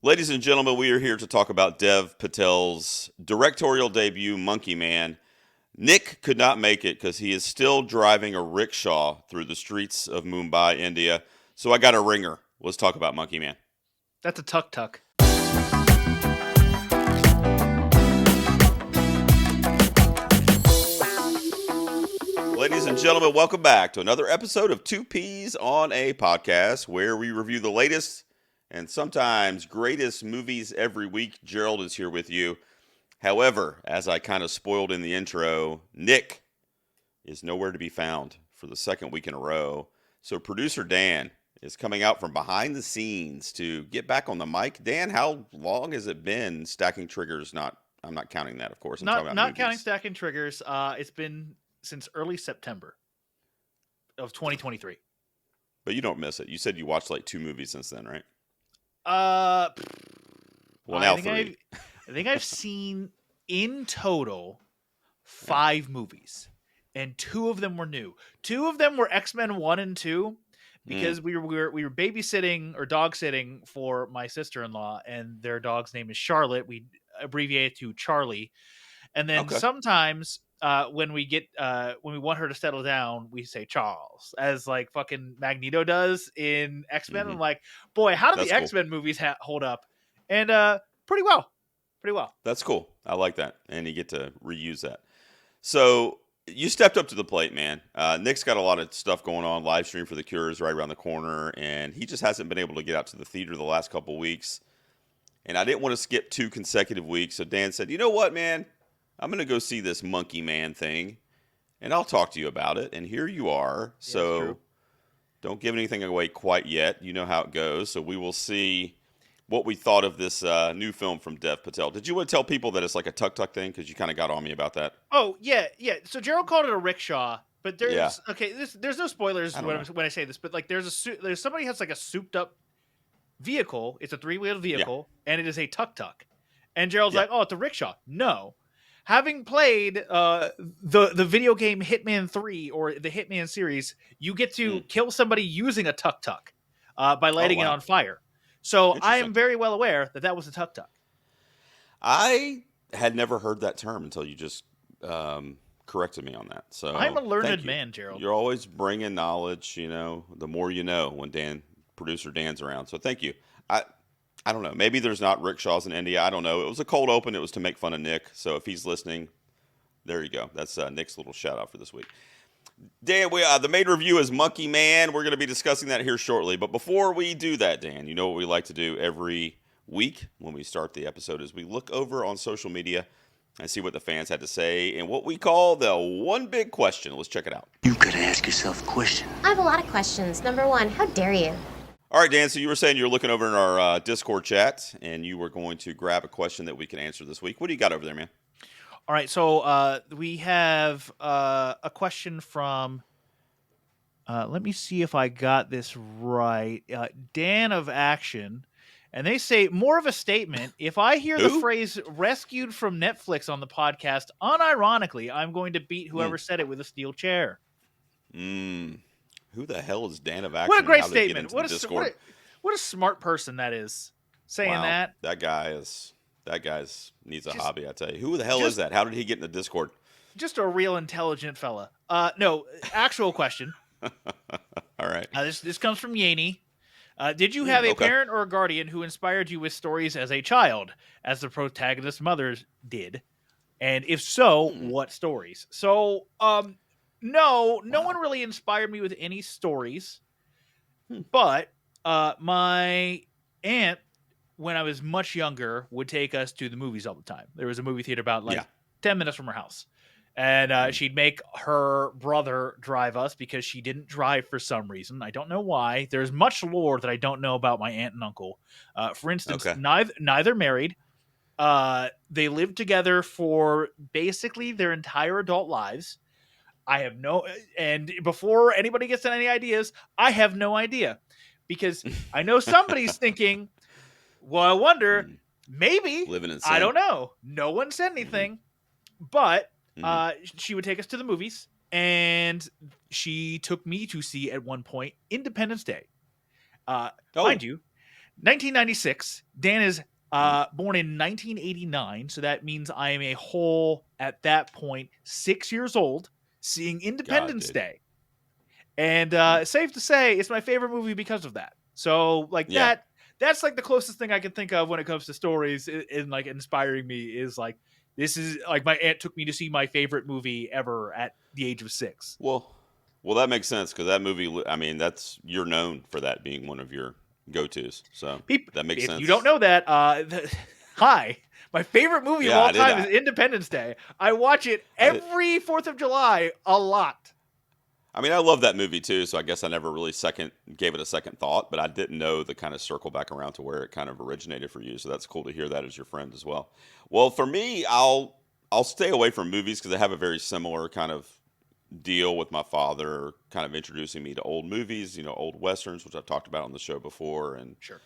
Ladies and gentlemen, we are here to talk about Dev Patel's directorial debut, Monkey Man. Nick could not make it because he is still driving a rickshaw through the streets of Mumbai, India. So I got a ringer. Let's talk about Monkey Man. That's a tuk tuk. Ladies and gentlemen, welcome back to another episode of Two Peas on a Podcast, where we review the latest and sometimes greatest movies every week. Gerald is here with you. However, as I kind of spoiled in the intro, Nick is nowhere to be found for the second week in a row. So producer Dan is coming out from behind the scenes to get back on the mic. Dan, how long has it been stacking triggers? I'm not counting that, of course. I'm talking about Not movies. counting stacking triggers. It's been since early September of 2023. But you don't miss it. You said you watched like 2 movies since then, right? Well, now I think 3. I think I've seen in total 5 movies, and 2 of them were new. 2 of them were X-Men 1 and 2 because we were babysitting or dog sitting for my sister-in-law, and their dog's name is Charlotte. We abbreviate it to Charlie. And then Okay. sometimes when we want her to settle down, we say Charles, as like fucking Magneto does in X-Men. Mhm. I'm like, boy, how do That's the cool. X-Men movies hold up? And pretty well. That's cool. I like that. And you get to reuse that. So you stepped up to the plate, man. Nick's got a lot of stuff going on. Live stream for The Cure is right around the corner, and he just hasn't been able to get out to the theater the last couple weeks. And I didn't want to skip 2 consecutive weeks, so Dan said, "You know what, man? I'm going to go see this Monkey Man thing, and I'll talk to you about it." And here you are. Yeah, that's So true. don't give anything away quite yet. You know how it goes. So we will see what we thought of this new film from Dev Patel. Did you want to tell people that it's like a tuk-tuk thing? Because you kind of got on me about that. Oh yeah. So Gerald called it a rickshaw, but Yeah. there's no spoilers I don't know. when I say this, but like there's somebody has like a souped up vehicle. It's a 3-wheeled Yeah. vehicle, and it is a tuk tuk. And Gerald's Yeah. like, "Oh, it's a rickshaw." No, having played the video game Hitman 3 or the Hitman series, you get to kill somebody using a tuk tuk by Oh, lighting it wow. on fire. So I Interesting. am very well aware that was a tuk tuk. I had never heard that term until you just corrected me on that. So I'm a learned thank you. man, Gerald. You're always bringing knowledge. The more you know when producer Dan's around. So thank you. I don't know. Maybe there's not rickshaws in India. I don't know. It was a cold open. It was to make fun of Nick. So if he's listening, there you go. That's Nick's little shout out for this week. Dan, the main review is Monkey Man. We're going to be discussing that here shortly. But before we do that, Dan, you know what we like to do every week when we start the episode is we look over on social media and see what the fans had to say and what we call the one big question. Let's check it out. You gotta ask yourself a question. I have a lot of questions. Number 1, how dare you? All right, Dan, so you were saying you were looking over in our Discord chat and you were going to grab a question that we can answer this week. What do you got over there, man? All right, so we have a question from. Let me see if I got this right. Dan of Action, and they say more of a statement. If I hear the Who? phrase "rescued from Netflix" on the podcast, unironically, I'm going to beat whoever said it with a steel chair. Who the hell is Dan of Action? What a great and how they get statement! into the Discord? What a smart person that is saying Wow, that. that guy's needs a Just- hobby, I tell you. Who the hell is that? How did he get in the Discord? Just a real intelligent fella. No, actual question. All right. This comes from Yaney. Did you have a okay. parent or a guardian who inspired you with stories as a child, as the protagonist's mother did? And if so, what stories? So, no one really inspired me with any stories. But my aunt, when I was much younger, would take us to the movies all the time. There was a movie theater about 10 minutes from her house. And she'd make her brother drive us because she didn't drive for some reason. I don't know why. There's much lore that I don't know about my aunt and uncle. For instance, Okay. neither married. They lived together for basically their entire adult lives. And before anybody gets any ideas, I have no idea. Because I know somebody's thinking, well, I wonder, maybe, Living in I sin. don't know. No one said anything. But she would take us to the movies, and she took me to see, at one point, Independence Day. Mind you, 1996. Dan is born in 1989, so that means I am a whole, at that point, 6 years old, seeing Independence dude. Day. And safe to say, it's my favorite movie because of that. So, like, Yeah. that's like the closest thing I can think of when it comes to stories and like inspiring me is like, this is like my aunt took me to see my favorite movie ever at the age of 6. Well, that makes sense because that movie. I mean, you're known for that being one of your go-tos. So People, that makes if sense. you don't know that, hi, my favorite movie of Yeah, all I did time not. is Independence Day. I watch it I did- every 4th of July a lot. I mean, I love that movie too. So I guess I never really gave it a second thought, but I didn't know the kind of circle back around to where it kind of originated for you. So that's cool to hear that as your friend as well. Well, for me, I'll stay away from movies because I have a very similar kind of deal with my father, kind of introducing me to old movies, old westerns, which I've talked about on the show before, and Sure.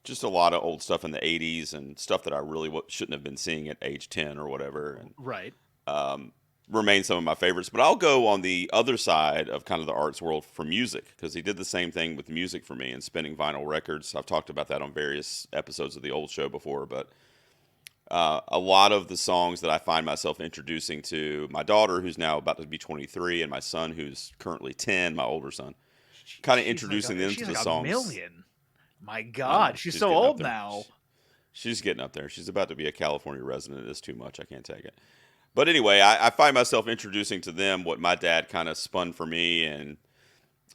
just a lot of old stuff in the 80s and stuff that I really shouldn't have been seeing at age 10 or whatever. And Right. remain some of my favorites. But I'll go on the other side of kind of the arts world for music because he did the same thing with music for me and spinning vinyl records. I've talked about that on various episodes of the old show before, but a lot of the songs that I find myself introducing to my daughter, who's now about to be 23, and my son, who's currently 10, my older son, kind of introducing them to the like songs. A million. My I know, God, she's so getting up old there. now. She's getting up there. She's about to be a California resident. It's too much. I can't take it. But anyway, I find myself introducing to them what my dad kind of spun for me, and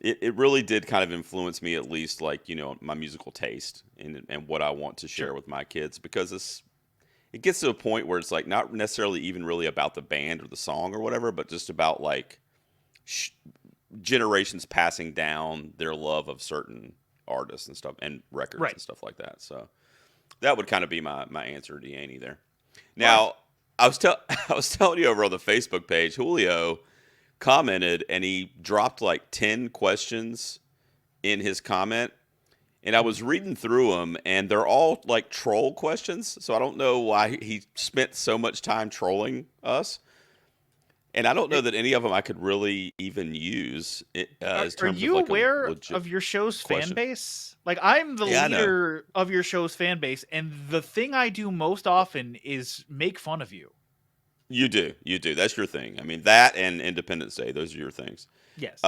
it really did kind of influence me, at least, like, my musical taste and what I want to share with my kids, because it gets to a point where it's like not necessarily even really about the band or the song or whatever, but just about like generations passing down their love of certain artists and stuff and records Right. and stuff like that. So that would kind of be my answer to Annie there. Now, I was telling you over on the Facebook page, Julio commented and he dropped like 10 questions in his comment. And I was reading through them, and they're all like troll questions. So I don't know why he spent so much time trolling us. And I don't know that any of them I could really even use as Are terms you of like aware a legit of your show's fan question. base? Like, I'm the Yeah, I know. leader of your show's fan base, and the thing I do most often is make fun of you. You do. That's your thing. I mean, that and Independence Day, those are your things. Yes.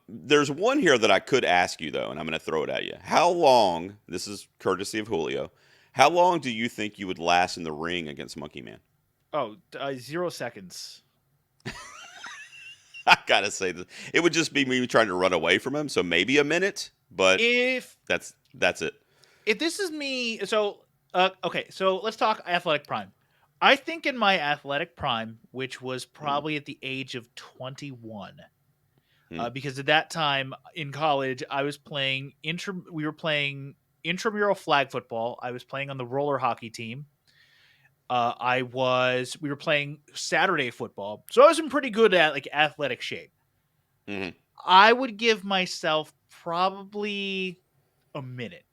There's one here that I could ask you, though, and I'm going to throw it at you. How long, this is courtesy of Julio, how long do you think you would last in the ring against Monkey Man? 0 seconds. I got to say, it would just be me trying to run away from him, so maybe a minute, but that's it. If this is me, so okay, so let's talk athletic prime. I think in my athletic prime, which was probably at the age of 21, because at that time in college, I was playing we were playing intramural flag football. I was playing on the roller hockey team. We were playing Saturday football, so I was in pretty good at like athletic shape. Mm-hmm. I would give myself probably a minute.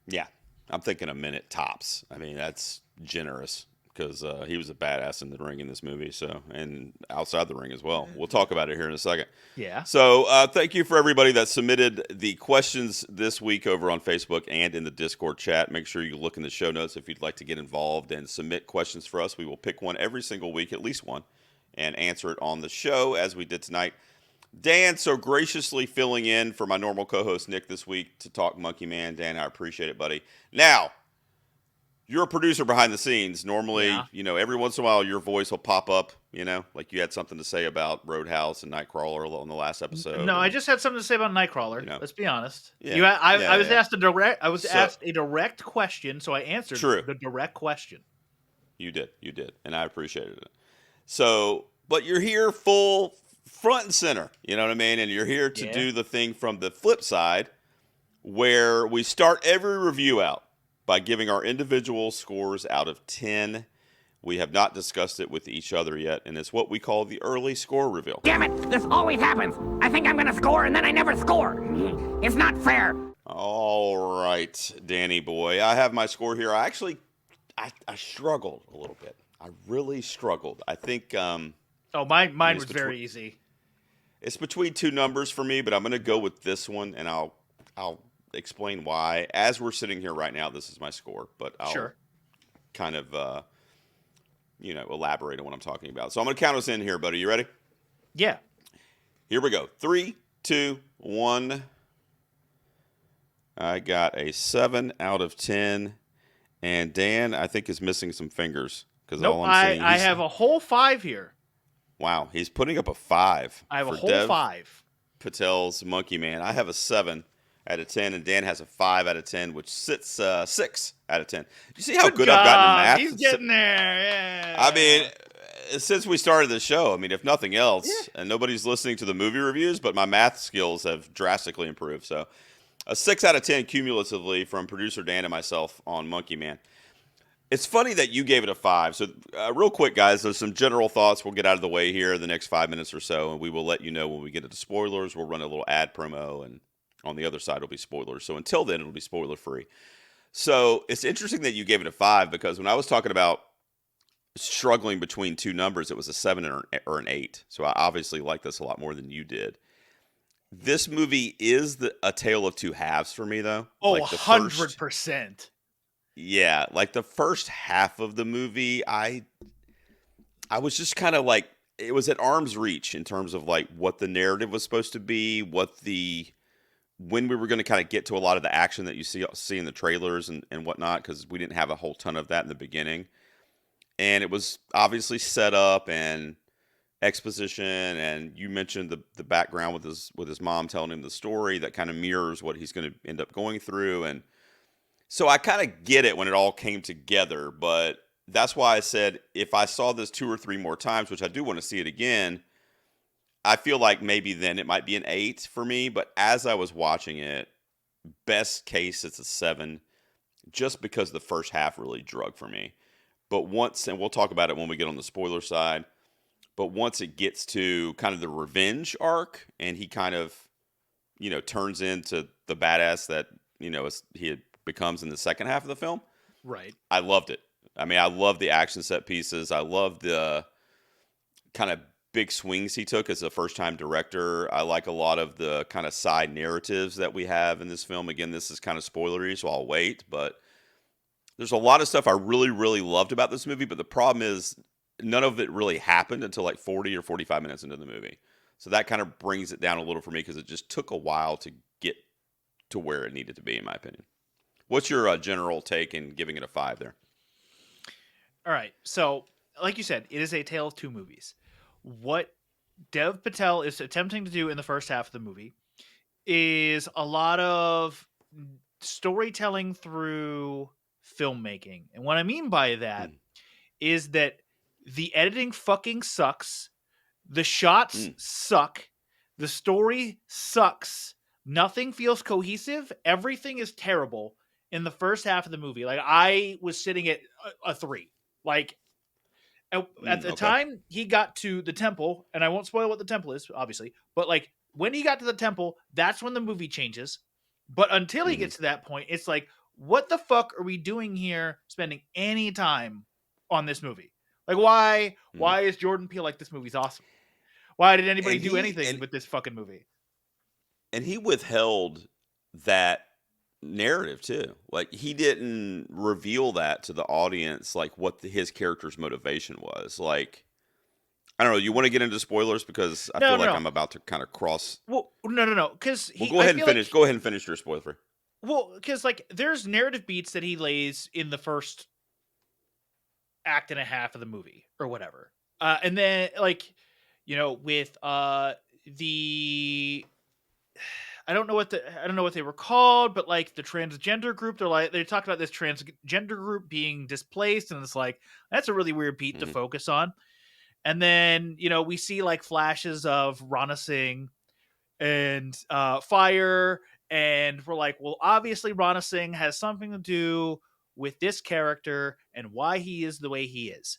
Yeah, I'm thinking a minute tops. I mean, that's generous because he was a badass in the ring in this movie, so, and outside the ring as well. We'll talk about it here in a second. Yeah. So thank you for everybody that submitted the questions this week over on Facebook and in the Discord chat. Make sure you look in the show notes if you'd like to get involved and submit questions for us. We will pick one every single week, at least one, and answer it on the show as we did tonight. Dan so graciously filling in for my normal co-host Nick this week to talk Monkey Man. Dan, I appreciate it, buddy. Now, you're a producer behind the scenes. Normally, every once in a while your voice will pop up, like you had something to say about Roadhouse and Nightcrawler on the last episode. No, I just had something to say about Nightcrawler. Let's be honest. Yeah. I was asked asked a direct question, so I answered the direct question. You did, and I appreciated it. So, but you're here full front and center, you know what I mean? And you're here to do the thing from the flip side where we start every review out by giving our individual scores out of 10. We have not discussed it with each other yet, and it's what we call the early score reveal. Damn it, this always happens. I think I'm going to score, and then I never score. It's not fair. All right, Danny boy. I have my score here. I struggled a little bit. I really struggled. I think... mine was very easy. It's between two numbers for me, but I'm going to go with this one, and I'll explain why. As we're sitting here right now, this is my score, but I'll Sure. kind of elaborate on what I'm talking about. So I'm going to count us in here, buddy. You ready? Yeah. Here we go. 3, 2, 1. I got a 7 out of 10, and Dan, I think, is missing some fingers because Nope. all I'm seeing. I have a whole 5 here. Wow, he's putting up a 5. I have a for whole Dev 5. Patel's Monkey Man. I have a 7 out of 10, and Dan has a 5 out of 10, which sits 6 out of 10. You see how good I've gotten in math? He's getting there. Yeah. I mean, since we started the show, I mean, if nothing else, and nobody's listening to the movie reviews, but my math skills have drastically improved. So a 6 out of 10 cumulatively from producer Dan and myself on Monkey Man. It's funny that you gave it a 5. So real quick, guys, there's some general thoughts we'll get out of the way here in the next 5 minutes or so, and we will let you know when we get into spoilers. We'll run a little ad promo, and on the other side it'll be spoilers. So until then, it'll be spoiler free. So it's interesting that you gave it a 5 because when I was talking about struggling between two numbers, it was a 7 or an 8. So I obviously like this a lot more than you did. This movie is a tale of two halves for me, though. Oh, like 100%. Yeah, like the first half of the movie, I was just kind of like, it was at arm's reach in terms of like what the narrative was supposed to be, when we were going to kind of get to a lot of the action that you see in the trailers and whatnot, because we didn't have a whole ton of that in the beginning. And it was obviously set up and exposition, and you mentioned the background with his mom telling him the story that kind of mirrors what he's going to end up going through. And so I kind of get it when it all came together, but that's why I said if I saw this 2 or 3 more times, which I do want to see it again, I feel like maybe then it might be an 8 for me. But as I was watching it, best case it's a 7, just because the first half really drug for me. But once, and we'll talk about it when we get on the spoiler side, but once it gets to kind of the revenge arc and he kind of, turns into the badass that, he becomes in the second half of the film, Right. I loved it. I mean, I love the action set pieces. I love the kind of big swings he took as a first-time director. I like a lot of the kind of side narratives that we have in this film. Again, this is kind of spoilery, so I'll wait. But there's a lot of stuff I really, really loved about this movie. But the problem is none of it really happened until like 40 or 45 minutes into the movie. So that kind of brings it down a little for me because it just took a while to get to where it needed to be, in my opinion. What's your general take in giving it a 5 there? All right. So, like you said, it is a tale of two movies. What Dev Patel is attempting to do in the first half of the movie is a lot of storytelling through filmmaking. And what I mean by that is that the editing fucking sucks. The shots suck. The story sucks. Nothing feels cohesive. Everything is terrible in the first half of the movie. Like, I was sitting at a 3. Like, at the time he got to the temple, and I won't spoil what the temple is, obviously, but like when he got to the temple, that's when the movie changes. But until he gets to that point, it's like, what the fuck are we doing here spending any time on this movie? Like, why is Jordan Peele like, this movie's awesome? Why did anybody do anything with this fucking movie? And he withheld that narrative too. Like, he didn't reveal that to the audience, like what his character's motivation was. Like, I don't know. You want to get into spoilers because I feel like I'm about to kind of cross. Well, no, because go ahead and finish. Go ahead and finish your spoiler free. Well, because like there's narrative beats that he lays in the first act and a half of the movie or whatever, and then like with the I don't know what they were called, but like the transgender group, they talked about this transgender group being displaced, and it's like, that's a really weird beat to focus on. And then we see like flashes of Rana Singh and fire, and we're like, well, obviously Rana Singh has something to do with this character and why he is the way he is.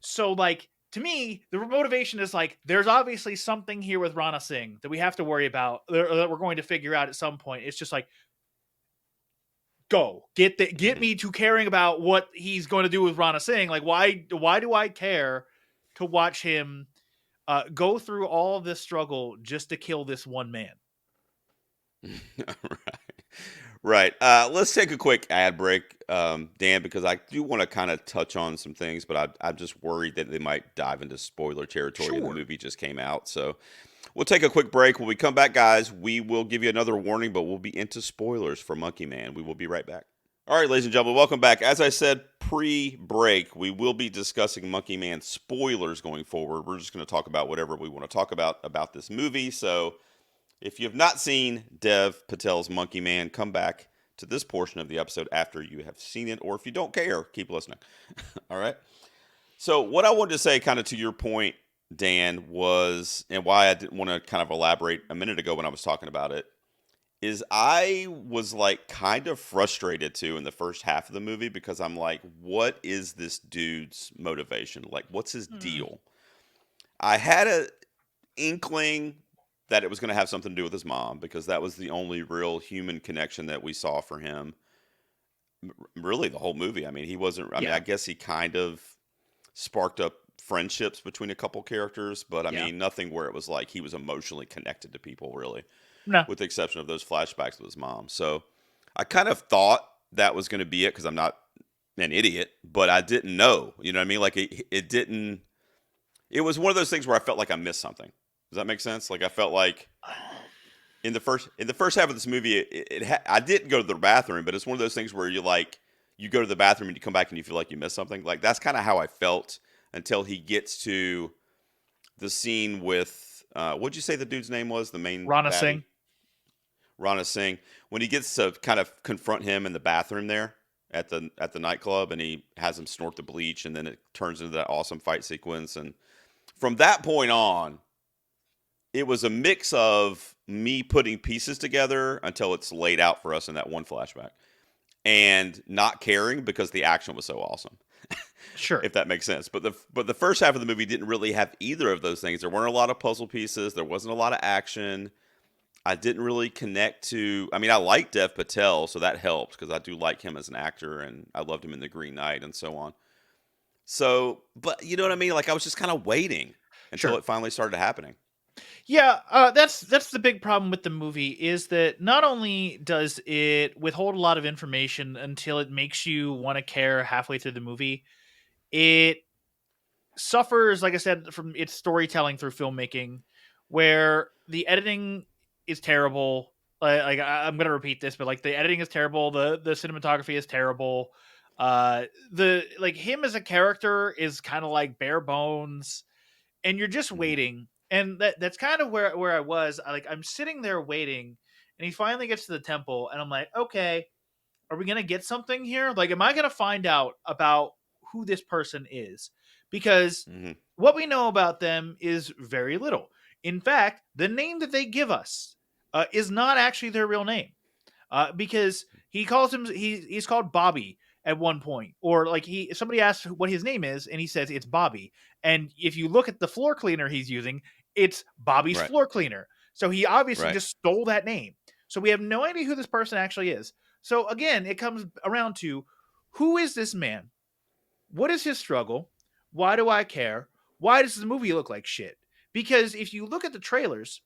So like, to me, the motivation is like, there's obviously something here with Rana Singh that we have to worry about, that we're going to figure out at some point. It's just like, get me to caring about what he's going to do with Rana Singh. Like, why do I care to watch him go through all of this struggle just to kill this one man? Right. Right. Let's take a quick ad break, Dan, because I do want to kind of touch on some things, but I'm just worried that they might dive into spoiler territory, and the Sure. movie just came out. So we'll take a quick break. When we come back, guys, we will give you another warning, but we'll be into spoilers for Monkey Man. We will be right back. All right, ladies and gentlemen, welcome back. As I said pre-break, we will be discussing Monkey Man spoilers going forward. We're just going to talk about whatever we want to talk about this movie. So if you have not seen Dev Patel's Monkey Man, come back to this portion of the episode after you have seen it, or if you don't care, keep listening. All right. So what I wanted to say, kind of to your point, Dan, was, and why I didn't want to kind of elaborate a minute ago when I was talking about it, is I was like kind of frustrated too in the first half of the movie because I'm like, what is this dude's motivation? Like, what's his Hmm. deal? I had a inkling that it was going to have something to do with his mom because that was the only real human connection that we saw for him. Really, the whole movie. I mean, he wasn't. I mean, Yeah. I guess he kind of sparked up friendships between a couple characters, but I Yeah. mean, nothing where it was like he was emotionally connected to people, really, No. with the exception of those flashbacks with his mom. So I kind of thought that was going to be it because I'm not an idiot, but I didn't know. You know what I mean? Like it didn't. It was one of those things where I felt like I missed something. Does that make sense? Like I felt like in the first half of this movie, I didn't go to the bathroom, but it's one of those things where you go to the bathroom and you come back and you feel like you missed something. Like that's kind of how I felt until he gets to the scene with what'd you say the dude's name was? The main Rana baddie, Singh. Rana Singh. When he gets to kind of confront him in the bathroom there at the nightclub, and he has him snort the bleach, and then it turns into that awesome fight sequence. And from that point on, it was a mix of me putting pieces together until it's laid out for us in that one flashback and not caring because the action was so awesome, Sure. if that makes sense. But the first half of the movie didn't really have either of those things. There weren't a lot of puzzle pieces, there wasn't a lot of action. I didn't really connect to, I mean, I like Dev Patel, so that helped because I do like him as an actor and I loved him in The Green Knight and so on. So, but you know what I mean? Like I was just kind of waiting until Sure. it finally started happening. Yeah, that's the big problem with the movie is that not only does it withhold a lot of information until it makes you want to care halfway through the movie, it suffers, like I said, from its storytelling through filmmaking, where the editing is terrible. I'm gonna repeat this, but like the editing is terrible, the cinematography is terrible. The like him as a character is kind of like bare bones, and you're just Hmm. waiting. And that's kind of where I was. I'm sitting there waiting, and he finally gets to the temple, and I'm like, okay, are we gonna get something here? Like, am I gonna find out about who this person is? Because Hmm. what we know about them is very little. In fact, the name that they give us is not actually their real name, because he calls him he's called Bobby at one point, or like somebody asks what his name is, and he says it's Bobby. And if you look at the floor cleaner he's using, it's Bobby's Right. floor cleaner. So he obviously Right. just stole that name. So we have no idea who this person actually is. So again, it comes around to who is this man? What is his struggle? Why do I care? Why does the movie look like shit? Because if you look at the trailers,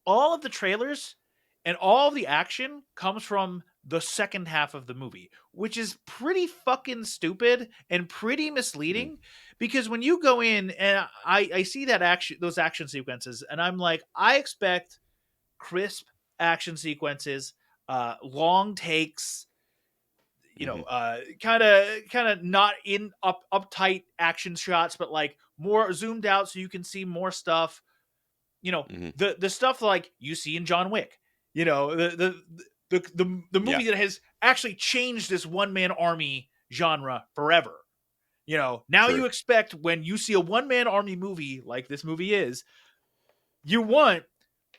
all of the trailers and all of the action comes from the second half of the movie, which is pretty fucking stupid and pretty Hmm. misleading. Because when you go in and I see that action, those action sequences, and I'm like, I expect crisp action sequences, long takes, Hmm. kind of not in uptight action shots, but like more zoomed out so you can see more stuff. you know Hmm. the stuff like you see in John Wick. The Yeah. movie that has actually changed this one man army genre forever. Now True. you expect when you see a one man army movie like this movie is, you want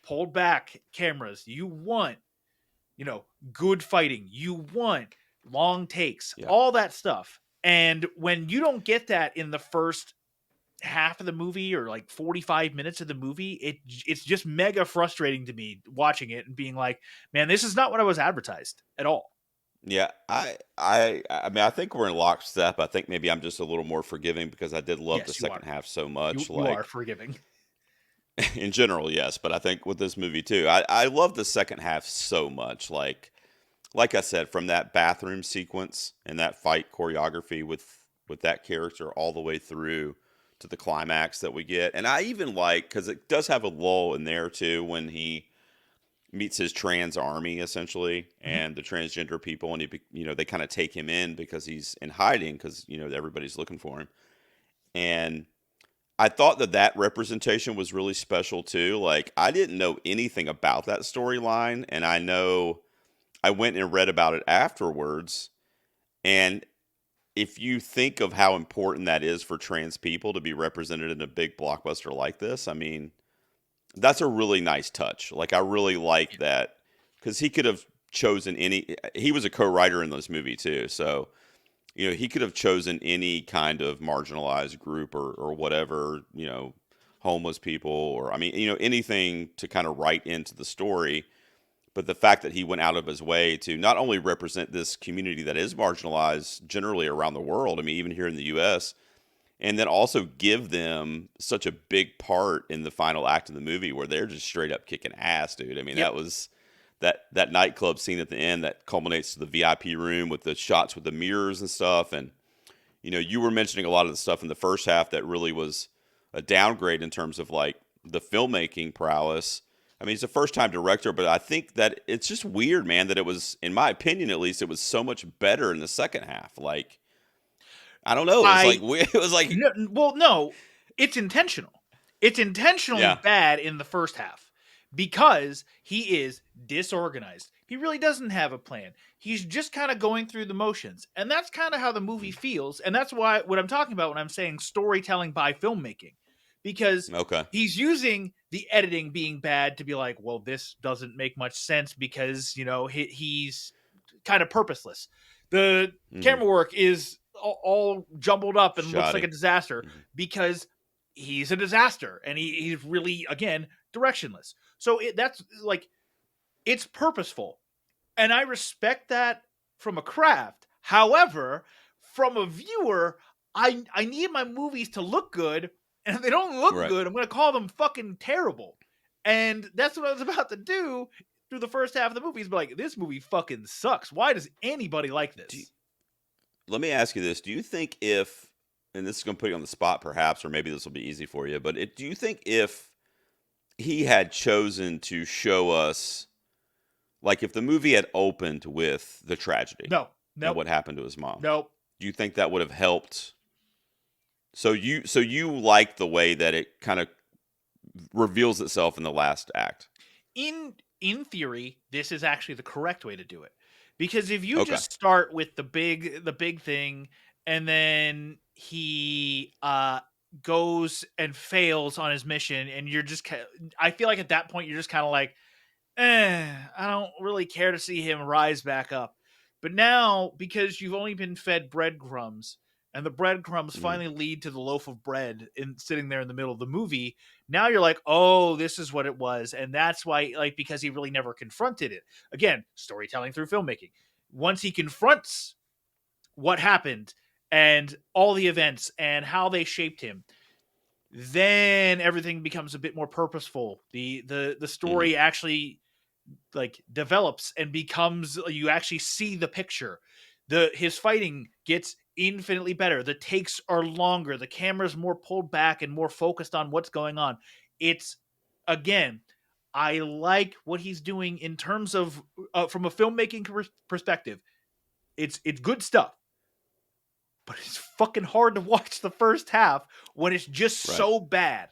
pulled back cameras, you want you know good fighting, you want long takes, Yeah. all that stuff. And when you don't get that in the first half of the movie or like 45 minutes of the movie, it's just mega frustrating to me watching it and being like, man, this is not what I was advertised at all. Yeah. I mean, I think we're in lockstep. I think maybe I'm just a little more forgiving because I did love the Yes, you second are. half so You much. you are Like, forgiving. In general, yes, but I think with this movie too, I love the second half so much. Like I said, from that bathroom sequence and that fight choreography with that character all the way through to the climax that we get. And I even like, because it does have a lull in there too, when he meets his trans army essentially Mhm. and the transgender people, and they kind of take him in because he's in hiding because everybody's looking for him. And I thought that representation was really special too. Like, I didn't know anything about that storyline, and I know I went and read about it afterwards. And if you think of how important that is for trans people to be represented in a big blockbuster like this, I mean, that's a really nice touch. Like, I really like that because he could have chosen any. He was a co-writer in this movie too, so he could have chosen any kind of marginalized group or whatever, homeless people, or I mean, anything to kind of write into the story. But the fact that he went out of his way to not only represent this community that is marginalized generally around the world, I mean, even here in the US, and then also give them such a big part in the final act of the movie where they're just straight up kicking ass, dude. I mean, Yep. that was that nightclub scene at the end that culminates to the VIP room with the shots with the mirrors and stuff. And you were mentioning a lot of the stuff in the first half that really was a downgrade in terms of like the filmmaking prowess. I mean, he's a first time director, but I think that it's just weird, man, that it was, in my opinion at least, it was so much better in the second half. Like, I don't know. It was like I weird. It was like, no, well, no, it's intentional. It's intentionally yeah. bad in the first half because he is disorganized. He really doesn't have a plan. He's just kind of going through the motions. And that's kind of how the movie feels. And that's why what I'm talking about when I'm saying storytelling by filmmaking. Because Okay. he's using the editing being bad to be like, well, this doesn't make much sense because, he's kind of purposeless. The Hmm. camera work is all jumbled up and looks like a Shoddy. disaster Hmm. because he's a disaster and he's really, again, directionless. So that's like, it's purposeful. And I respect that from a craft. However, from a viewer, I need my movies to look good. And if they don't look Right. good, I'm going to call them fucking terrible. And that's what I was about to do through the first half of the movie. Is be like, this movie fucking sucks. Why does anybody like Do you, this? let me ask you this. Do you think if, and this is going to put you on the spot perhaps, or maybe this will be easy for you, but do you think if he had chosen to show us, like if the movie had opened with the tragedy No, and nope, what happened to his mom, nope. do you think that would have helped? So you like the way that it kind of reveals itself in the last act? In theory, this is actually the correct way to do it. Because if you Okay. just start with the big thing and then he goes and fails on his mission and you're just I feel like at that point you're just kind of like, I don't really care to see him rise back up. But now, because you've only been fed breadcrumbs, and the breadcrumbs Hmm. finally lead to the loaf of bread in sitting there in the middle of the movie, now you're like, oh, this is what it was. And that's why, like, because he really never confronted it. Again, storytelling through filmmaking. Once he confronts what happened and all the events and how they shaped him, then everything becomes a bit more purposeful. The Hmm. story actually like develops and becomes, you actually see the picture. His fighting gets infinitely better. The takes are longer. The camera's more pulled back and more focused on what's going on. It's, again, I like what he's doing in terms of from a filmmaking perspective. It's good stuff, but it's fucking hard to watch the first half when it's just Right. so bad.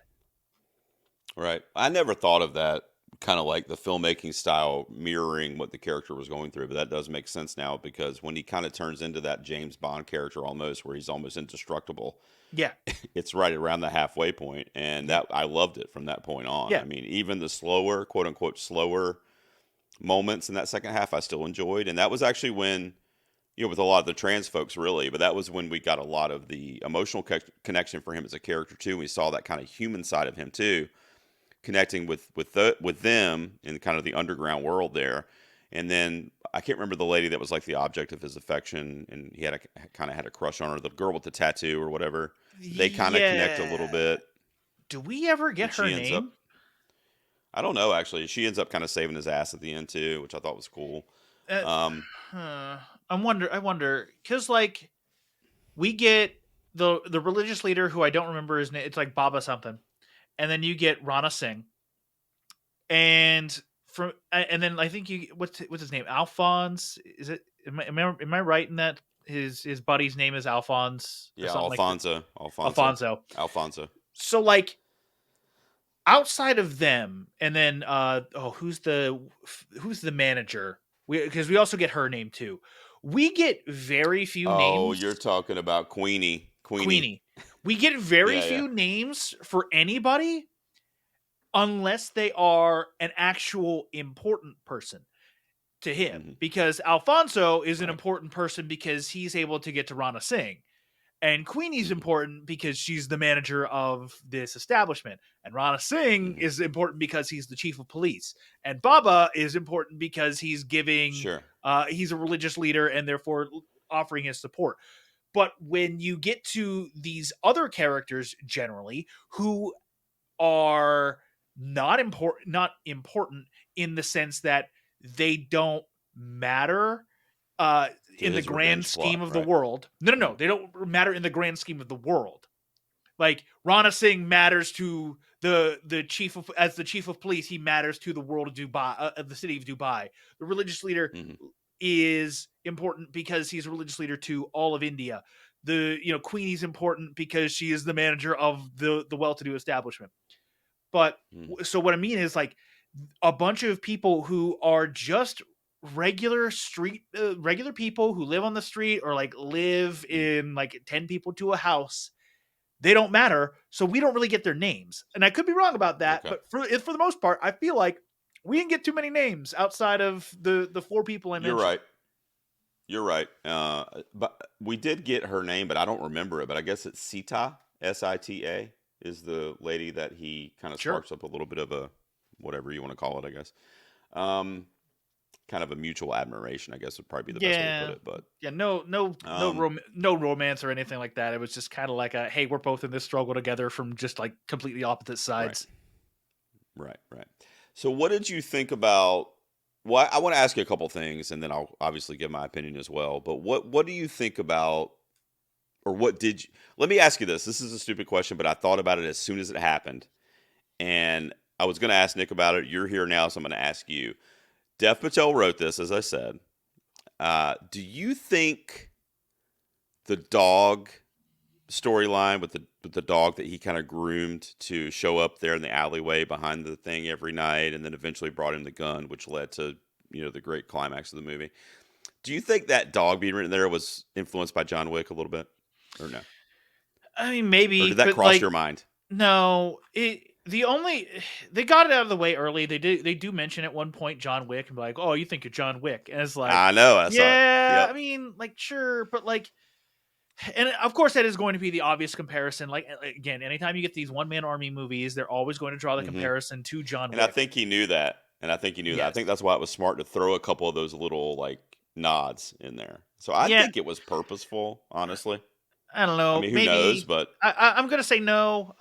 Right. I never thought of that kind of like the filmmaking style mirroring what the character was going through, but that does make sense now because when he kind of turns into that James Bond character almost where he's almost indestructible, Yeah, it's right around the halfway point, and yeah, that I loved it from that point on. yeah. I mean, even the slower, quote unquote, slower moments in that second half I still enjoyed, and that was actually when with a lot of the trans folks really, but that was when we got a lot of the emotional connection for him as a character too. We saw that kind of human side of him too, connecting with them in kind of the underground world there. And then I can't remember the lady that was like the object of his affection, and he had kind of had a crush on her, the girl with the tattoo or whatever. They kind of connect a little Yeah. bit, Do we ever and get her she ends up. name? I don't know actually. She ends up kind of saving his ass at the end too, which I thought was cool. Uh, Um, I wonder, because like we get the religious leader who I don't remember his name. It's like Baba something, and then you get Rana Singh, and then I think you what's his name? Alphonse? Is it? Am I right in that his buddy's name is Alphonse or yeah, something like that? Alfonso, Alfonso. Alfonso. So like outside of them, and then who's the manager? Because we also get her name too. We get very few Oh, names. you're talking about Queenie. Queenie. We get very Yeah, yeah. few names for anybody unless they are an actual important person to him. Mhm. Because Alfonso is an Right. important person because he's able to get to Rana Singh. And Queenie's important because she's the manager of this establishment. And Rana Singh Mhm. is important because he's the chief of police. And Baba is important because he's Sure. he's a religious leader and therefore offering his support. But when you get to these other characters generally who are not important in the sense that they don't matter To in the his grand revenge scheme plot, of the right? world. No, Mhm. they don't matter in the grand scheme of the world. Like Rana Singh matters to the chief of as the chief of police. He matters to the world of Dubai, of the city of Dubai. The religious leader Mhm. is important because he's a religious leader to all of India. The Queenie's important because she is the manager of the well-to-do establishment. But Mhm. so what I mean is like a bunch of people who are just regular people who live on the street or like live Mhm. in like 10 people to a house. They don't matter, so we don't really get their names. And I could be wrong about that, Okay. but for the most part, I feel like we didn't get too many names outside of the four people I You're mentioned. right. You're right. But we did get her name, but I don't remember it. But I guess it's Sita, Sita, is the lady that he kind of Sure. sparks up a little bit of a whatever you want to call it. I guess. Um, Kind of a mutual admiration. I guess would probably be the best way to put Yeah. it. But Yeah, um, no romance or anything like that. It was just kind of like a hey, we're both in this struggle together from just like completely opposite right, sides. right. So, what did you think about? Well, I want to ask you a couple things, and then I'll obviously give my opinion as well. But what do you think about, or what did you? Let me ask you this. This is a stupid question, but I thought about it as soon as it happened, and I was going to ask Nick about it. You're here now, so I'm going to ask you. Dev Patel wrote this, as I said. Do you think the dog storyline with the dog that he kind of groomed to show up there in the alleyway behind the thing every night, and then eventually brought him the gun, which led to the great climax of the movie? Do you think that dog being written there was influenced by John Wick a little bit, or no? I mean, Or maybe, did that but cross like your mind? no, they got it out of the way early. They do mention at one point John Wick and be like, "Oh, you think you're John Wick?" And it's like, I know. I saw it. yeah, Yep. I mean, like sure, but like, and of course that is going to be the obvious comparison. Like again, anytime you get these one man army movies, they're always going to draw the hmm comparison to John And I Wick. think he knew that. And I think he knew that. I think Yes, that's why it was smart to throw a couple of those little like nods in there. So I yeah, think it was purposeful, honestly. I don't I know, mean, who knows? maybe But I'm gonna say no,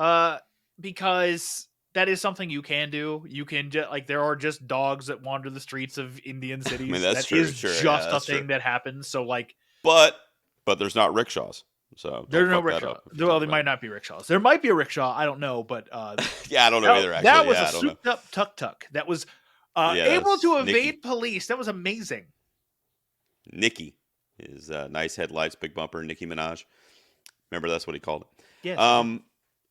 because that is something you can do. You can just like there are just dogs that wander the streets of Indian I mean, cities. that's That true. is Sure, yeah, just a that's true. thing that happens. So like But there's not rickshaws, so there don't are no fuck that rickshaw. up if you Well, talk they about might not be rickshaws. There might be a rickshaw. I don't know, but it. Yeah, I don't know that, either. that Actually, was yeah, a I don't know. souped up tuk tuk that was Yeah, able that's to Nikki. evade police. That was amazing. Nikki is nice headlights, big bumper. Nicki Minaj. Remember that's what he called it. Yes, sir.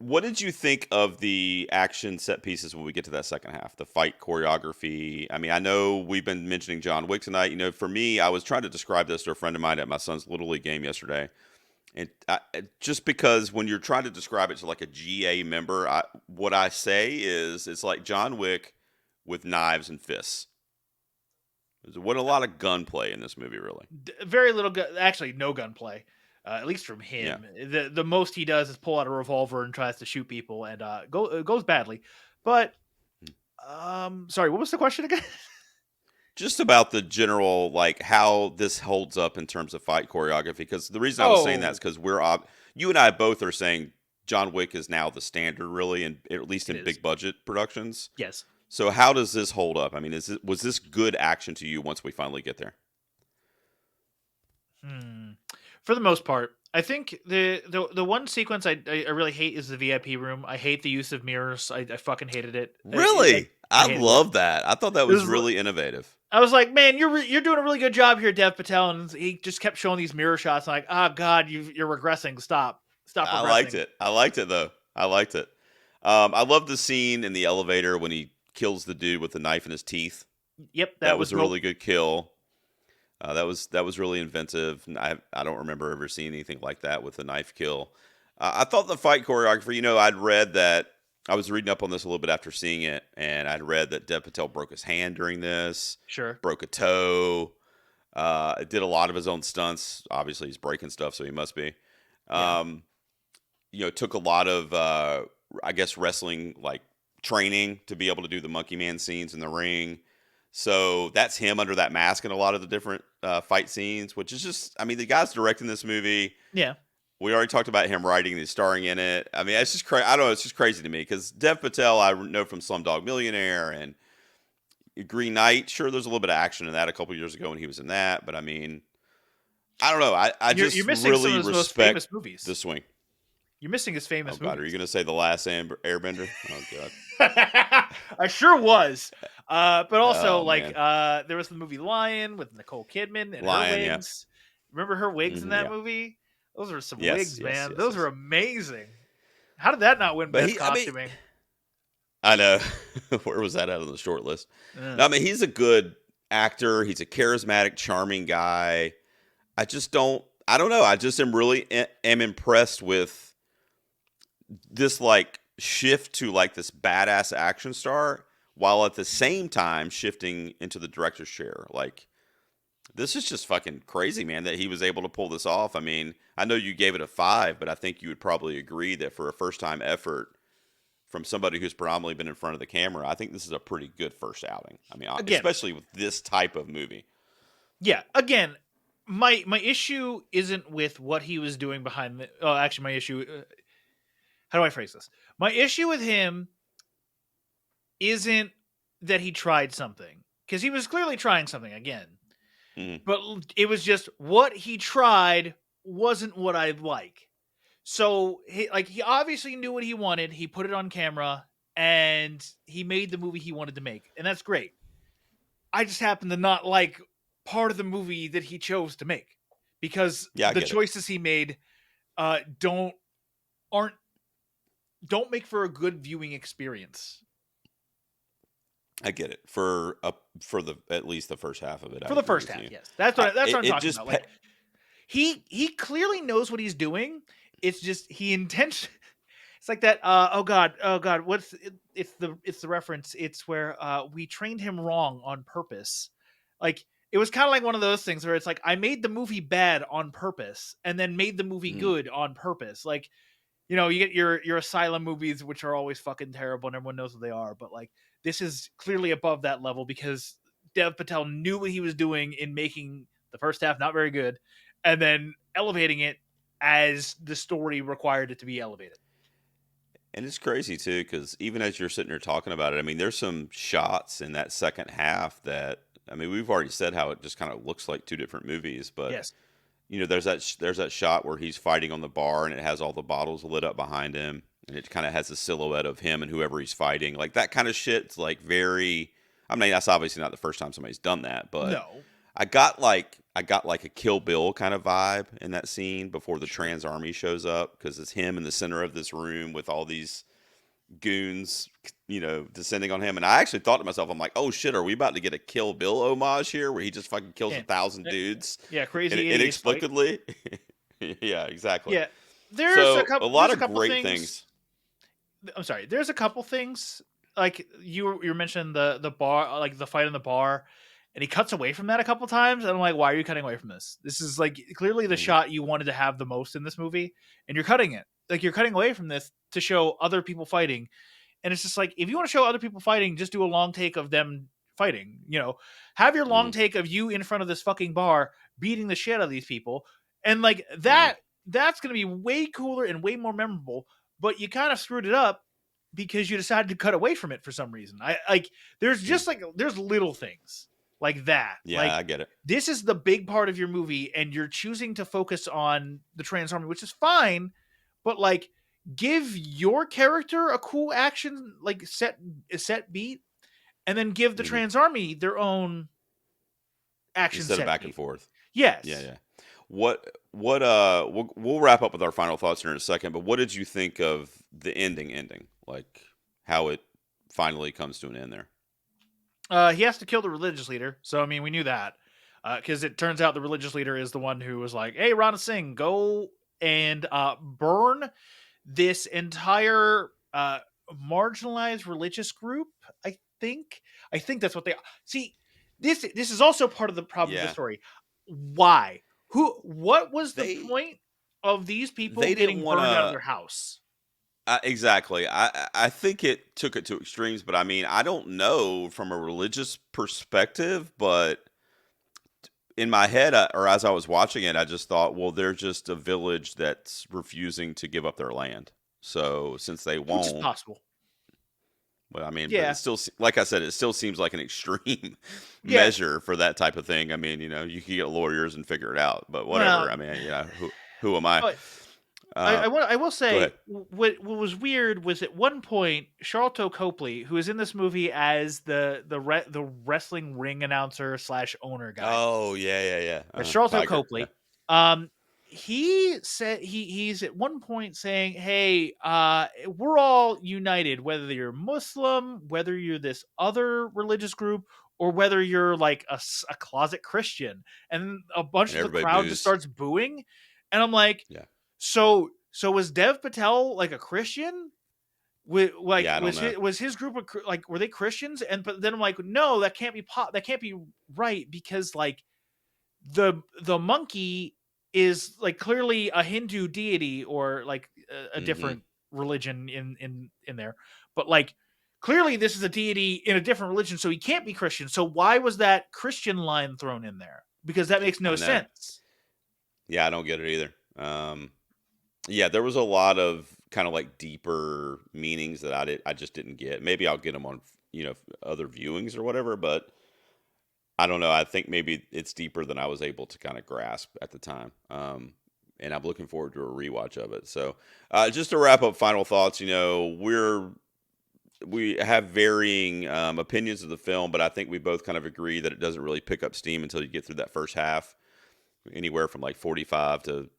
What did you think of the action set pieces when we get to that second half? The fight choreography. I mean, I know we've been mentioning John Wick tonight. For me, I was trying to describe this to a friend of mine at my son's little league game yesterday, and just because when you're trying to describe it to like a GA member, what I say is it's like John Wick with knives and fists. There wasn't a lot of gunplay in this movie, really. Very little gun. Actually, no gunplay. At least from Yeah. him, the most he does is pull out a revolver and tries to shoot people, and it goes badly. But sorry, what was the question again? Just about the general, like how this holds up in terms of fight choreography. Because the reason I was saying that is Oh, because you and I both are saying John Wick is now the standard, really, and at least it in is. big budget productions. Yes. So how does this hold up? I mean, was this good action to you once we finally get there? For the most part, I think the one sequence I really hate is the VIP room. I hate the use of mirrors. I fucking hated it. Really? I I hated it. love that. I thought that It was was really innovative. I was like, man, you're doing a really good job here, Dev Patel. And he just kept showing these mirror shots. I'm like, oh god, you're regressing. Stop I regressing. liked it. I liked it though. I liked it. I love the scene in the elevator when he kills the dude with the knife in his teeth. Yep, That was a really good kill. That was really inventive. And I don't remember ever seeing anything like that with a knife kill. I thought the fight choreography. I'd read that. I was reading up on this a little bit after seeing it, and I'd read that Dev Patel broke his hand during this. Sure. Broke a toe. Did a lot of his own stunts. Obviously, he's breaking stuff, so he must be. Took a lot of I guess wrestling like training to be able to do the Monkey Man scenes in the ring. So that's him under that mask in a lot of the different fight scenes, which is just, I mean, the guy's directing this movie. Yeah. We already talked about him writing and starring in it. I mean, it's just crazy. I don't know. It's just crazy to me because Dev Patel, I know from Slumdog Millionaire and Green Knight. Sure, there's a little bit of action in that a couple years ago when he was in that. But I mean, I don't know. I just you're missing really some of his most respect famous movies. the swing. You're missing his famous Oh, God. Are you movies. going to say The Last Airbender? Oh, God. I sure was. But also, Oh, like, man. there was the movie Lion with Nicole Kidman and Lion, her yeah. wigs. Remember her wigs in that Yeah. movie? Those were some Yes, wigs, yes, man. yes, Those yes. were amazing. How did that not win But best costuming? I know. Where was that out on the short list? Uh, No, I mean, he's a good actor. He's a charismatic, charming guy. I don't know. I just am really am impressed with this like shift to like this badass action star while at the same time shifting into the director's chair. Like, this is just fucking crazy, man, that he was able to pull this off. I mean, I know you gave it a 5, but I think you would probably agree that for a first time effort from somebody who's predominantly been in front of the camera, I think this is a pretty good first outing. I mean, Again. especially with this type of movie. yeah, again, my issue isn't with what he was doing behind the. Oh, actually, my issue. How do I phrase this? My issue with him isn't that he tried something, because he was clearly trying something again. Mhm. But it was just what he tried wasn't what I like. So he obviously knew what he wanted. He put it on camera and he made the movie he wanted to make, and that's great. I just happen to not like part of the movie that he chose to make because Yeah, I the get it. choices he made don't make for a good viewing experience. I get it for at least the first half of it. For the first half, yes, that's what I'm talking about. Like, he clearly knows what he's doing. It's just he intention. It's like that. Oh god. It's the reference. It's where we trained him wrong on purpose. Like, it was kind of like one of those things where it's like I made the movie bad on purpose and then made the movie good on purpose. Like, you get your asylum movies, which are always fucking terrible and everyone knows what they are. But like, this is clearly above that level because Dev Patel knew what he was doing in making the first half not very good and then elevating it as the story required it to be elevated. And it's crazy too, because even as you're sitting there talking about it, I mean, there's some shots in that second half that, I mean, we've already said how it just kind of looks like two different movies, but Yes. there's that shot where he's fighting on the bar and it has all the bottles lit up behind him, and it kind of has a silhouette of him and whoever he's fighting, like that kind of shit's like very. I mean, that's obviously not the first time somebody's done that, but No. I got like a Kill Bill kind of vibe in that scene before the trans army shows up, because it's him in the center of this room with all these goons, descending on him. And I actually thought to myself, I'm like, oh shit, are we about to get a Kill Bill homage here where he just fucking kills 1,000 dudes? Yeah, crazy And 80s fight. inexplicably. Yeah, exactly. Yeah. There's So a lot of couple great things. I'm sorry. There's a couple things like you mentioned the bar, like the fight in the bar, and he cuts away from that a couple times. And I'm like, why are you cutting away from this? This is like clearly the shot you wanted to have the most in this movie, and you're cutting it. Like, you're cutting away from this to show other people fighting, and it's just like, if you want to show other people fighting, just do a long take of them fighting. Have your long take of you in front of this fucking bar beating the shit out of these people, and like that. That's going to be way cooler and way more memorable. But you kind of screwed it up because you decided to cut away from it for some reason. I like there's just like there's little things like that. Yeah, Like I get it. this is the big part of your movie, and you're choosing to focus on the Transformer, which is fine, but like give your character a cool action like set beat, and then give the Hmm. Trans Army their own action Instead set of back beat. and forth. Yes. Yeah. What we'll wrap up with our final thoughts here in a second, but what did you think of the ending? Like how it finally comes to an end there? He has to kill the religious leader. So I mean, we knew that because it turns out the religious leader is the one who was like, "Hey, Rana Singh, go and burn this entire marginalized religious group." I think that's what they see. This is also part of the problem of Yeah. the story. Why? What was the They point of these people they getting didn't burned out of want their house? exactly. I think it took it to extremes, but I mean, I don't know from a religious perspective, but in my head, or as I was watching it, I just thought, well, they're just a village that's refusing to give up their land. So since they Which is won't, possible. well, I mean, but Yeah. it still, like I said, it still seems like an extreme Yeah. measure for that type of thing. I mean, you can get lawyers and figure it out, but Well, whatever. I mean, who am I? but Uh, I will go say ahead. what was weird was at one point Charlton Copley, who is in this movie as the wrestling ring announcer / owner guy, Oh yeah. Charlton Tiger. Yeah. Copley, he said he's at one point saying, "Hey, we're all united, whether you're Muslim, whether you're this other religious group, or whether you're like a closet Christian," and a bunch And of the everybody crowd just boos. starts booing, and I'm like. Yeah. So was Dev Patel like a Christian? Like Yeah, I don't know. was his group of like were they Christians? And but then I'm like, no, that can't be that can't be right because like the monkey is like clearly a Hindu deity or like a Hmm. different religion in there, but like clearly this is a deity in a different religion, so he can't be Christian. So why was that Christian line thrown in there? Because that makes no I know. sense. Yeah, I don't get it either. Yeah, there was a lot of kind of like deeper meanings that I just didn't get. Maybe I'll get them on other viewings or whatever, but I don't know. I think maybe it's deeper than I was able to kind of grasp at the time. And I'm looking forward to a rewatch of it. So, just to wrap up, final thoughts. We have varying opinions of the film, but I think we both kind of agree that it doesn't really pick up steam until you get through that first half, anywhere from like 45 to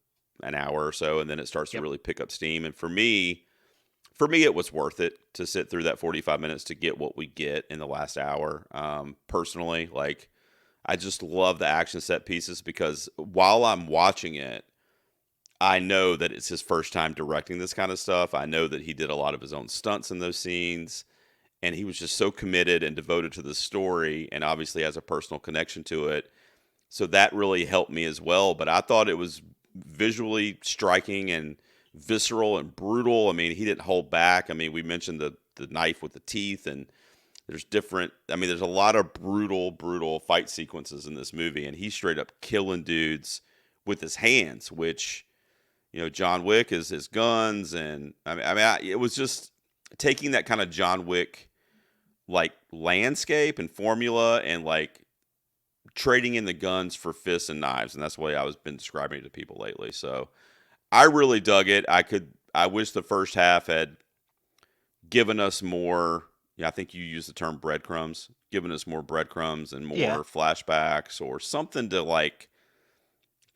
an hour or so, and then it starts to Yep. really pick up steam. And for me, it was worth it to sit through that 45 minutes to get what we get in the last hour. Personally, like I just love the action set pieces because while I'm watching it, I know that it's his first time directing this kind of stuff. I know that he did a lot of his own stunts in those scenes, and he was just so committed and devoted to the story, and obviously has a personal connection to it. So that really helped me as well. But I thought it was visually striking and visceral and brutal. I mean, he didn't hold back. I mean, we mentioned the knife with the teeth, and there's a lot of brutal fight sequences in this movie, and he's straight up killing dudes with his hands, which, John Wick is his guns. And it was just taking that kind of John Wick like landscape and formula and like trading in the guns for fists and knives, and that's the way been describing it to people lately. So I really dug it. I wish the first half had given us more. Yeah, I think you used the term breadcrumbs, giving us more breadcrumbs and more Yeah. flashbacks or something to like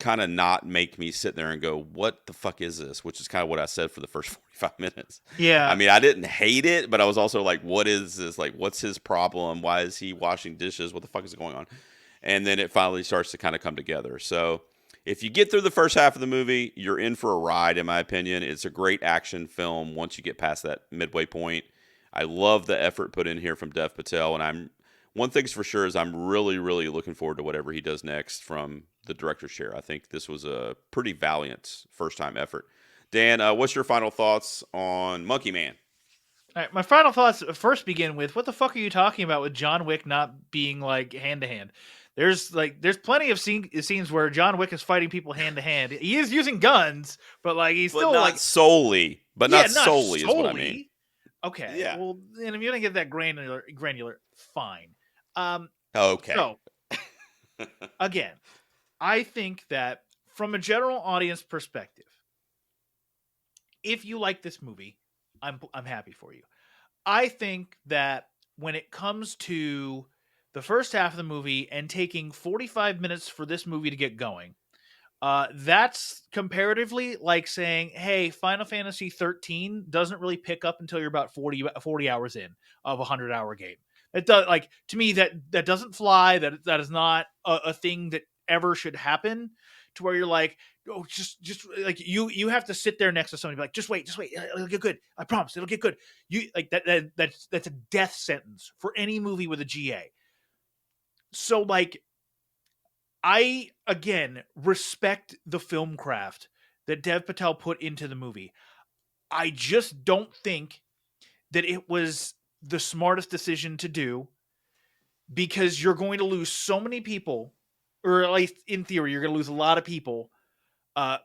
kind of not make me sit there and go, what the fuck is this? Which is kind of what I said for the first 45 minutes. Yeah. I mean, I didn't hate it, but I was also like, what is this? Like, what's his problem? Why is he washing dishes? What the fuck is going on? And then it finally starts to kind of come together. So if you get through the first half of the movie, you're in for a ride, in my opinion. It's a great action film once you get past that midway point. I love the effort put in here from Dev Patel, and one thing's for sure is I'm really, really looking forward to whatever he does next from the director's chair. I think this was a pretty valiant first-time effort. Dan, what's your final thoughts on Monkey Man? All right, my final thoughts first begin with what the fuck are you talking about with John Wick not being like hand to hand? There's plenty of scenes where John Wick is fighting people hand to hand. He is using guns, but like he's But still not like solely. But yeah, not solely is what I mean. Okay, Yeah. well, and if you're gonna get that granular, fine. Um, Okay. so again, I think that from a general audience perspective, if you like this movie, I'm happy for you. I think that when it comes to the first half of the movie and taking 45 minutes for this movie to get going, that's comparatively like saying, hey, Final Fantasy 13 doesn't really pick up until you're about 40 hours in of a 100-hour game. It does, like, to me, that doesn't fly. That is not a thing that ever should happen, to where you're like, oh, just like you have to sit there next to somebody and be like, just wait, it'll get good. I promise, it'll get good. You like that's a death sentence for any movie with a GA. So like, I again respect the film craft that Dev Patel put into the movie. I just don't think that it was the smartest decision to do, because you're going to lose so many people, or at least in theory, you're going to lose a lot of people, uh,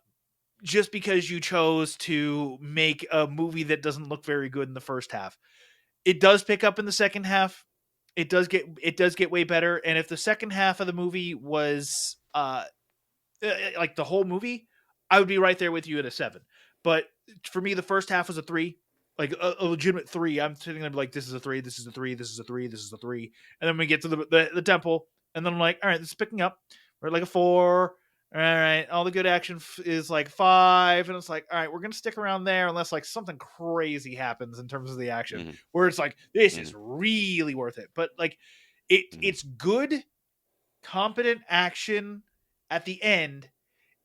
just because you chose to make a movie that doesn't look very good in the first half. It does pick up in the second half. It does get way better. And if the second half of the movie was like the whole movie, I would be right there with you at a 7. But for me, the first half was a 3, like a legitimate 3. I'm sitting there like, this is a 3, this is a 3, this is a 3, this is a 3, and then we get to the temple, and then I'm like, all right, this is picking up. We're at like a 4. All right, all the good action is like 5, and it's like, all right, we're gonna stick around there unless like something crazy happens in terms of the action, Hmm. where it's like, this Hmm. is really worth it. But like, Hmm. it's good, competent action at the end.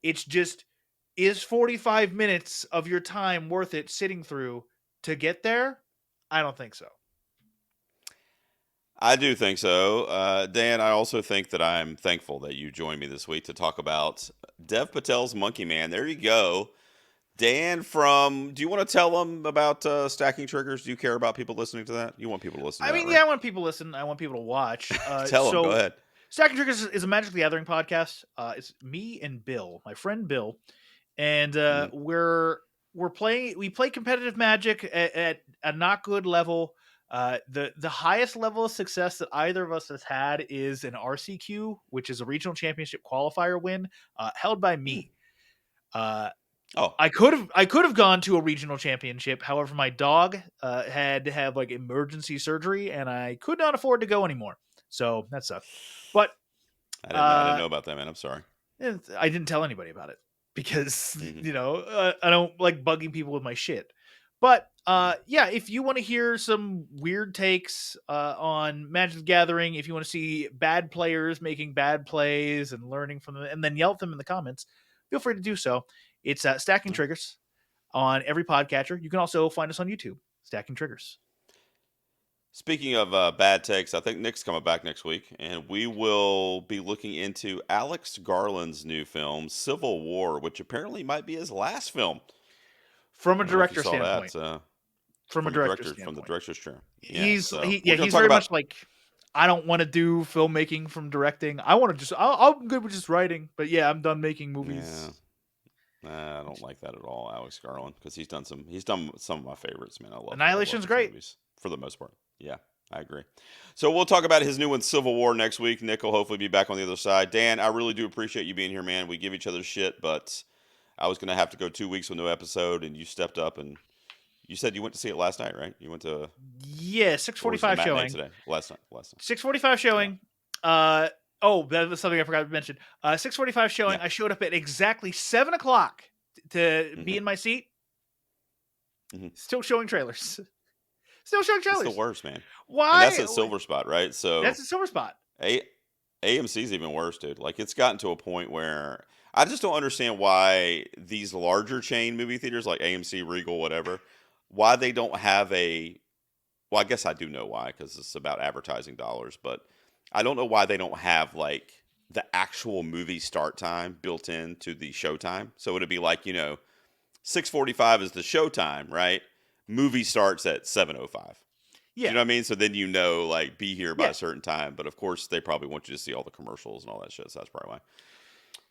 It's just, is 45 minutes of your time worth it sitting through to get there? I don't think so. I do think so. Dan, I also think that I'm thankful that you joined me this week to talk about Dev Patel's Monkey Man. There you go. Dan, do you want to tell them about Stacking Triggers? Do you care about people listening to that? You want people to listen to I that, mean, yeah, right? I want people to listen. I want people to watch. Tell them. Go So ahead. Stacking Triggers is a Magic the Gathering podcast. It's me and Bill, my friend Bill, and Hmm. we're playing. We play competitive Magic at a not good level. The highest level of success that either of us has had is an RCQ, which is a regional championship qualifier win, held by me. Uh, Oh, I could have gone to a regional championship. However, my dog had to have like emergency surgery, and I could not afford to go anymore. So that sucked. But I didn't uh, know about that, man. I'm sorry. I didn't tell anybody about it because Hmm. I don't like bugging people with my shit. But Hmm. yeah, if you want to hear some weird takes on Magic the Gathering, if you want to see bad players making bad plays and learning from them, and then yell at them in the comments, feel free to do so. It's Stacking Triggers on every podcatcher. You can also find us on YouTube, Stacking Triggers. Speaking of bad takes, I think Nick's coming back next week, and we will be looking into Alex Garland's new film, Civil War, which apparently might be his last film. From a I don't know if you director saw standpoint. that From a director from the standpoint. director's chair. Yeah, so we're Yeah, going to he's talk very about. much like, I don't want to do filmmaking from directing. I want to just I'm good with just writing. But yeah, I'm done making Yeah, movies. nah, I don't like that at all, Alex Garland, because he's done some of my favorites, man. I love Annihilation's his great. movies for the most part. Yeah, I agree. So we'll talk about his new one, Civil War, next week. Nick will hopefully be back on the other side. Dan, I really do appreciate you being here, man. We give each other shit, but I was going to have to go 2 weeks with no episode, and you stepped up, and you said you went to see it last night, right? You went to, Yeah, or was it a 6:45 matinee showing. today? Last night. Last night. 6:45 Yeah. showing. Oh, that was something I forgot to mention. 6:45 showing. Yeah. I showed up at exactly 7 o'clock to Hmm. be in my seat. Hmm. Still showing trailers. Still showing It's the trailers. worst, man. And that's Why? at Silver Spot, right? That's So a silver spot. A- AMC's even worse, dude. Like it's gotten to a point where I just don't understand why these larger chain movie theaters like AMC, Regal, whatever, why they don't have a. Well, I guess I do know why because it's about advertising dollars, but I don't know why they don't have like the actual movie start time built into the showtime. So it'd be like 6:45 is the showtime, right? Movie starts at 7:05. Do you Yeah. know what I mean? So then be here by Yeah. a certain time. But of course, they probably want you to see all the commercials and all that shit. So that's probably why.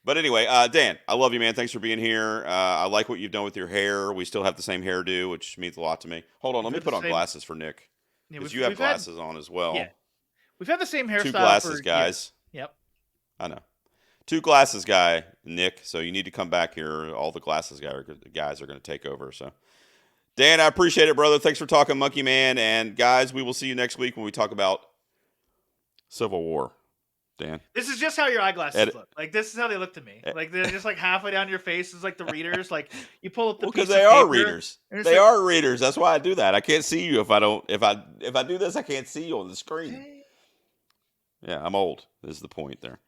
But anyway, Dan, I love you, man. Thanks for being here. I like what you've done with your hair. We still have the same hairdo, which means a lot to me. Hold on, let me We've had put the on same- glasses for Nick Yeah, because you have had- glasses on as well. Yeah. We've had the same hairstyle Two glasses, for guys. years. Yep. I know. Two glasses guy, Nick. So you need to come back here. All the glasses guys are going to take over. So, Dan, I appreciate it, brother. Thanks for talking, Monkey Man. And guys, we will see you next week when we talk about Civil War. Dan, This is just how your eyeglasses Edit. look. Like this is how they look to me. Like they're just like halfway down your face. It's like the readers. Like you pull up the because piece they of are paper, readers. and it's They like, are readers. That's why I do that. I can't see you if I don't. If I do this, I can't see you on the screen. Yeah, I'm old. Is the point there.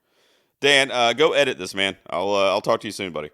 Dan, go edit this, man. I'll talk to you soon, buddy.